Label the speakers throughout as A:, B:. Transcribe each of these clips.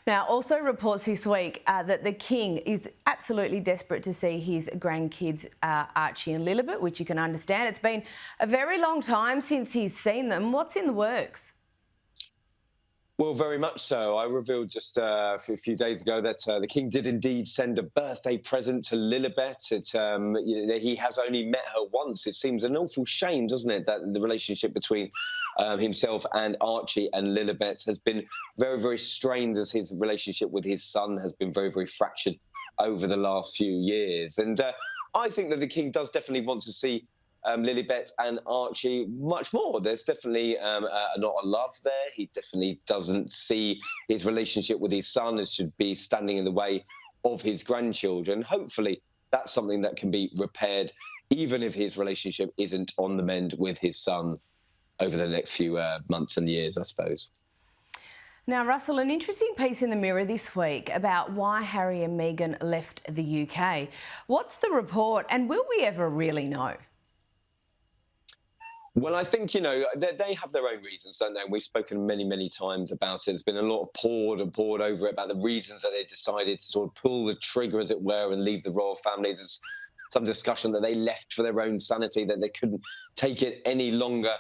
A: Now, also reports this week that the King is absolutely desperate to see his grandkids, Archie and Lilibet, which you can understand. It's been a very long time since he's seen them. What's in the works?
B: Well, very much so. I revealed just a few days ago that the King did indeed send a birthday present to Lilibet. He has only met her once. It seems an awful shame, doesn't it, that the relationship between himself and Archie and Lilibet has been very, very strained, as his relationship with his son has been very, very fractured over the last few years. And I think that the King does definitely want to see Lilibet and Archie much more. There's definitely a lot of love there. He definitely doesn't see his relationship with his son as should be standing in the way of his grandchildren. Hopefully, that's something that can be repaired, even if his relationship isn't on the mend with his son over the next few months and years, I suppose.
A: Now, Russell, an interesting piece in the Mirror this week about why Harry and Meghan left the UK. What's the report, and will we ever really know?
B: Well, I think, they have their own reasons, don't they? And we've spoken many, many times about it. There's been a lot of poured over it about the reasons that they decided to sort of pull the trigger, as it were, and leave the royal family. There's some discussion that they left for their own sanity, that they couldn't take it any longer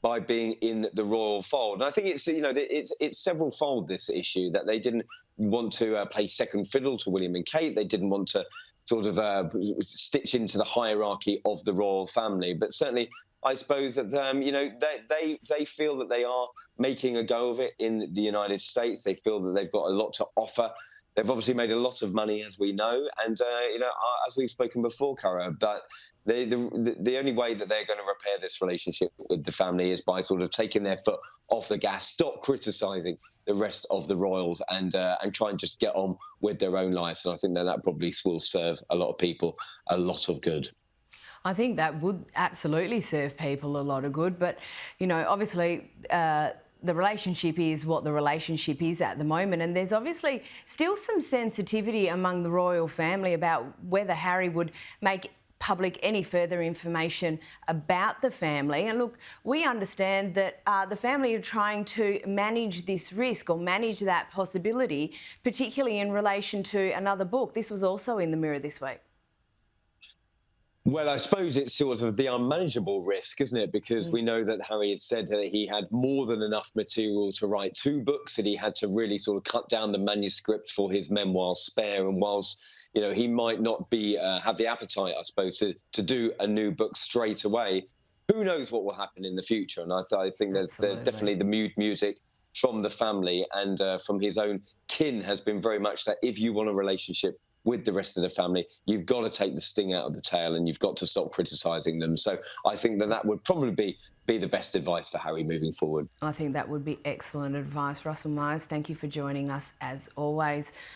B: by being in the royal fold. And I think it's several-fold, this issue, that they didn't want to play second fiddle to William and Kate. They didn't want to sort of stitch into the hierarchy of the royal family. But certainly, I suppose that they feel that they are making a go of it in the United States. They feel that they've got a lot to offer. They've obviously made a lot of money, as we know, and as we've spoken before, Cara, but the only way that they're going to repair this relationship with the family is by sort of taking their foot off the gas, stop criticising the rest of the royals, and try and just get on with their own lives. And I think that probably will serve a lot of people a lot of good.
A: I think that would absolutely serve people a lot of good. But, obviously the relationship is what the relationship is at the moment. And there's obviously still some sensitivity among the royal family about whether Harry would make public any further information about the family. And look, we understand that the family are trying to manage this risk or manage that possibility, particularly in relation to another book. This was also in the Mirror this week.
B: Well, I suppose it's sort of the unmanageable risk, isn't it? Because we know that Harry had said that he had more than enough material to write 2 books, that he had to really sort of cut down the manuscript for his memoir Spare. And whilst, he might not be have the appetite, I suppose, to do a new book straight away, who knows what will happen in the future? And I think there's definitely the mood music from the family and from his own kin has been very much that if you want a relationship with the rest of the family, you've got to take the sting out of the tail and you've got to stop criticising them. So I think that would probably be the best advice for Harry moving forward.
A: I think that would be excellent advice. Russell Myers, thank you for joining us as always.